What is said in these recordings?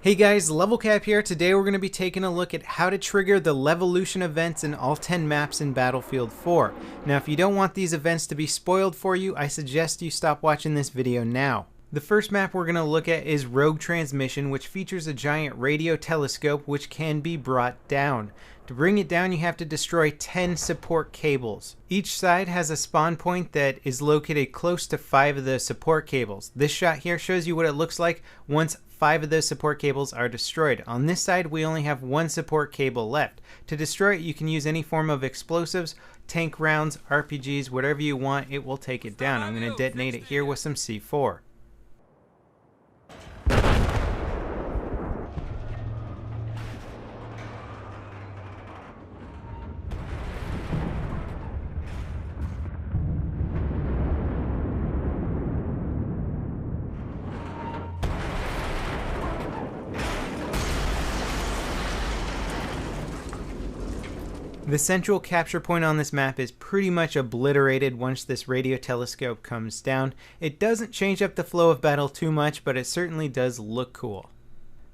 Hey guys, LevelCap here. Today we're going to be taking a look at how to trigger the Levolution events in all 10 maps in Battlefield 4. Now if you don't want these events to be spoiled for you, I suggest you stop watching this video now. The first map we're going to look at is Rogue Transmission, which features a giant radio telescope which can be brought down. To bring it down, you have to destroy 10 support cables. Each side has a spawn point that is located close to 5 of the support cables. This shot here shows you what it looks like once 5 of those support cables are destroyed. On this side, we only have 1 support cable left. To destroy it, you can use any form of explosives, tank rounds, RPGs, whatever you want, it will take it down. I'm going to detonate it here with some C4. The central capture point on this map is pretty much obliterated once this radio telescope comes down. It doesn't change up the flow of battle too much, but it certainly does look cool.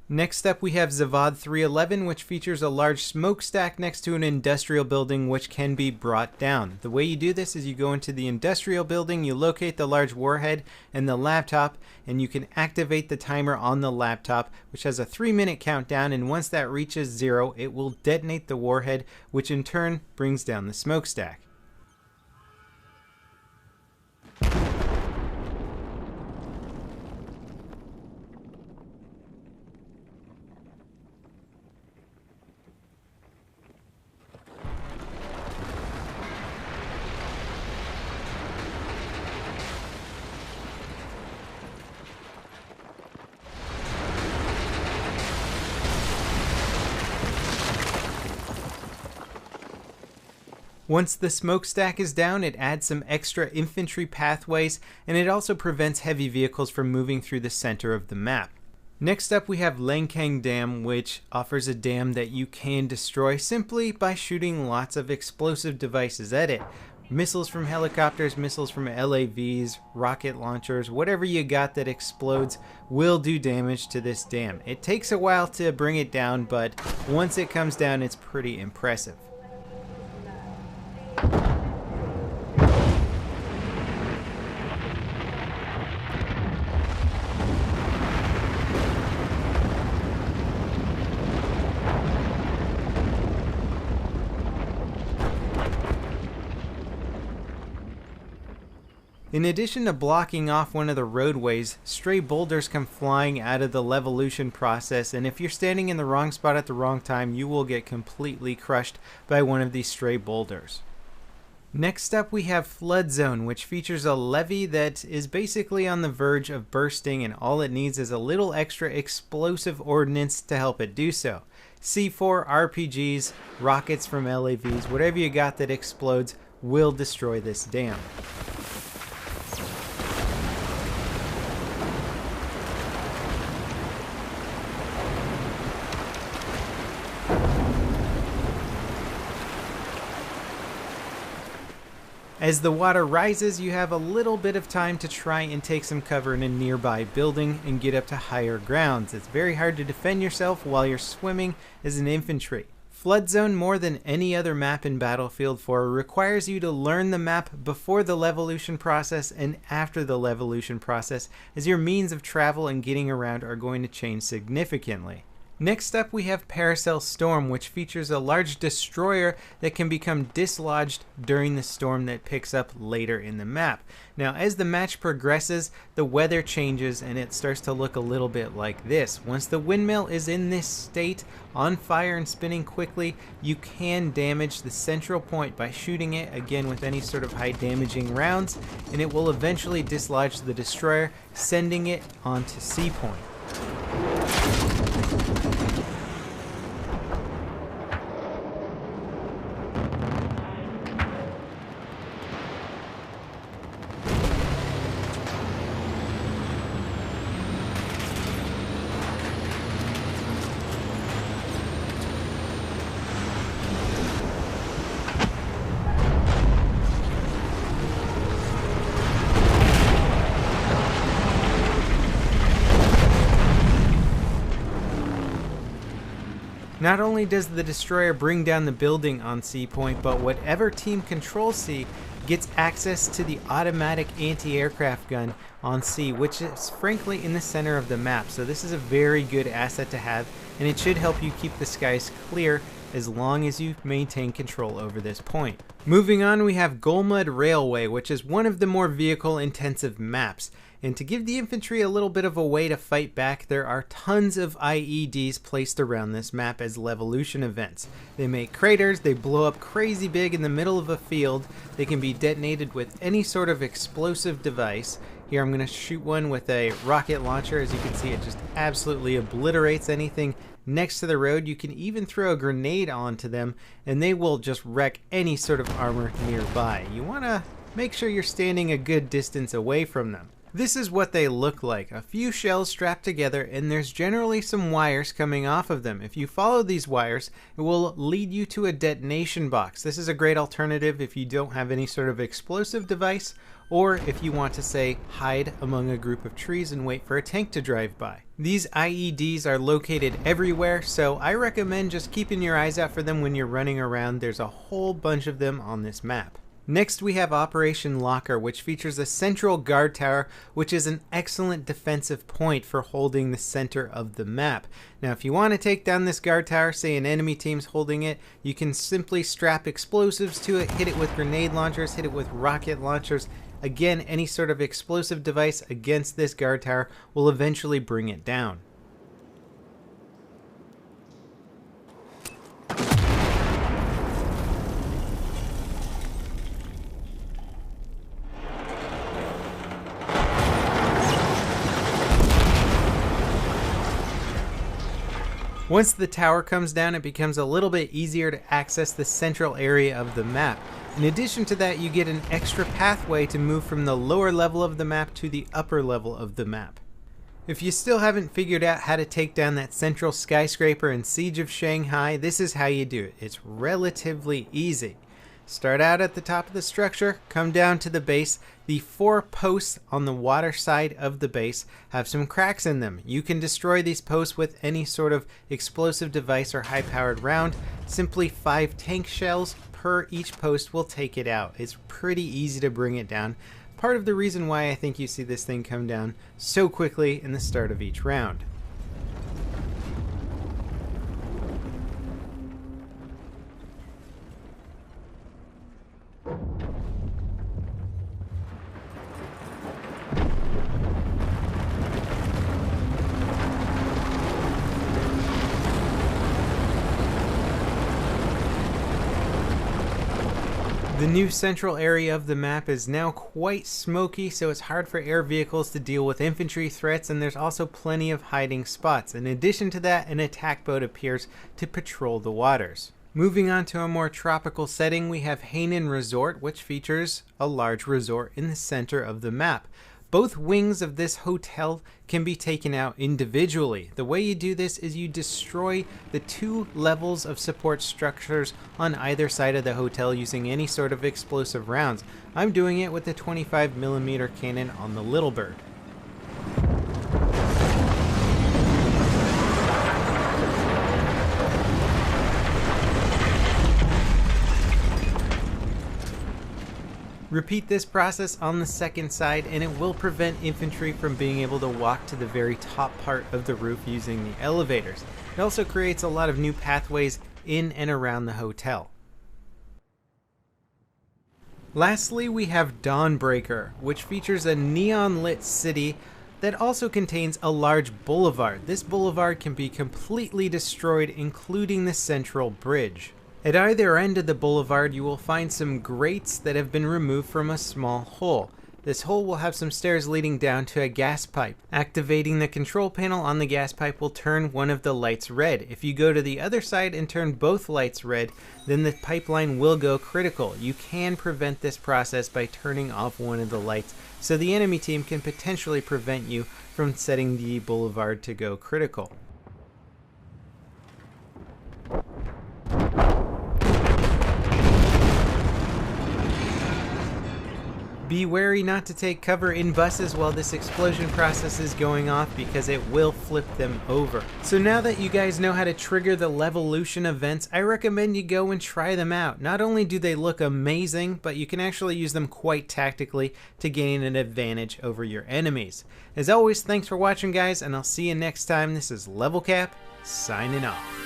Next up we have Zavad 311, which features a large smokestack next to an industrial building which can be brought down. The way you do this is you go into the industrial building, you locate the large warhead and the laptop, and you can activate the timer on the laptop, which has a 3-minute countdown, and once that reaches 0, it will detonate the warhead, which in turn brings down the smokestack. Once the smokestack is down, it adds some extra infantry pathways, and it also prevents heavy vehicles from moving through the center of the map. Next up we have Langkang Dam, which offers a dam that you can destroy simply by shooting lots of explosive devices at it. Missiles from helicopters, missiles from LAVs, rocket launchers, whatever you got that explodes will do damage to this dam. It takes a while to bring it down, but once it comes down, it's pretty impressive. In addition to blocking off one of the roadways, stray boulders come flying out of the Levolution process, and if you're standing in the wrong spot at the wrong time, you will get completely crushed by one of these stray boulders. Next up we have Flood Zone, which features a levee that is basically on the verge of bursting, and all it needs is a little extra explosive ordnance to help it do so. C4, RPGs, rockets from LAVs, whatever you got that explodes will destroy this dam. As the water rises, you have a little bit of time to try and take some cover in a nearby building and get up to higher grounds. It's very hard to defend yourself while you're swimming as an infantry. Flood Zone, more than any other map in Battlefield 4, requires you to learn the map before the Levolution process and after the Levolution process, as your means of travel and getting around are going to change significantly. Next up we have Paracel Storm, which features a large destroyer that can become dislodged during the storm that picks up later in the map. Now as the match progresses, the weather changes and it starts to look a little bit like this. Once the windmill is in this state, on fire and spinning quickly, you can damage the central point by shooting it again with any sort of high damaging rounds, and it will eventually dislodge the destroyer, sending it onto C point. Not only does the destroyer bring down the building on C point, but whatever team controls C gets access to the automatic anti-aircraft gun on C, which is frankly in the center of the map. So this is a very good asset to have, and it should help you keep the skies clear as long as you maintain control over this point. Moving on, we have Golmud Railway, which is one of the more vehicle intensive maps. And to give the infantry a little bit of a way to fight back, there are tons of IEDs placed around this map as Levolution events. They make craters, they blow up crazy big in the middle of a field, they can be detonated with any sort of explosive device. Here I'm going to shoot one with a rocket launcher. As you can see, it just absolutely obliterates anything next to the road. You can even throw a grenade onto them and they will just wreck any sort of armor nearby. You want to make sure you're standing a good distance away from them. This is what they look like. A few shells strapped together, and there's generally some wires coming off of them. If you follow these wires, it will lead you to a detonation box. This is a great alternative if you don't have any sort of explosive device, or if you want to, say, hide among a group of trees and wait for a tank to drive by. These IEDs are located everywhere, so I recommend just keeping your eyes out for them when you're running around. There's a whole bunch of them on this map. Next we have Operation Locker, which features a central guard tower, which is an excellent defensive point for holding the center of the map. Now if you want to take down this guard tower, say an enemy team's holding it, you can simply strap explosives to it, hit it with grenade launchers, hit it with rocket launchers. Again, any sort of explosive device against this guard tower will eventually bring it down. Once the tower comes down, it becomes a little bit easier to access the central area of the map. In addition to that, you get an extra pathway to move from the lower level of the map to the upper level of the map. If you still haven't figured out how to take down that central skyscraper in Siege of Shanghai, this is how you do it. It's relatively easy. Start out at the top of the structure, come down to the base. The 4 posts on the water side of the base have some cracks in them. You can destroy these posts with any sort of explosive device or high-powered round. Simply 5 tank shells per each post will take it out. It's pretty easy to bring it down. Part of the reason why I think you see this thing come down so quickly in the start of each round. The new central area of the map is now quite smoky, so it's hard for air vehicles to deal with infantry threats, and there's also plenty of hiding spots. In addition to that, an attack boat appears to patrol the waters. Moving on to a more tropical setting, we have Hainan Resort, which features a large resort in the center of the map. Both wings of this hotel can be taken out individually. The way you do this is you destroy the 2 levels of support structures on either side of the hotel using any sort of explosive rounds. I'm doing it with the 25mm cannon on the Little Bird. Repeat this process on the second side, and it will prevent infantry from being able to walk to the very top part of the roof using the elevators. It also creates a lot of new pathways in and around the hotel. Lastly, we have Dawnbreaker, which features a neon-lit city that also contains a large boulevard. This boulevard can be completely destroyed, including the central bridge. At either end of the boulevard, you will find some grates that have been removed from a small hole. This hole will have some stairs leading down to a gas pipe. Activating the control panel on the gas pipe will turn one of the lights red. If you go to the other side and turn both lights red, then the pipeline will go critical. You can prevent this process by turning off one of the lights, so the enemy team can potentially prevent you from setting the boulevard to go critical. Be wary not to take cover in buses while this explosion process is going off because it will flip them over. So now that you guys know how to trigger the Levolution events, I recommend you go and try them out. Not only do they look amazing, but you can actually use them quite tactically to gain an advantage over your enemies. As always, thanks for watching guys, and I'll see you next time. This is Level Cap, signing off.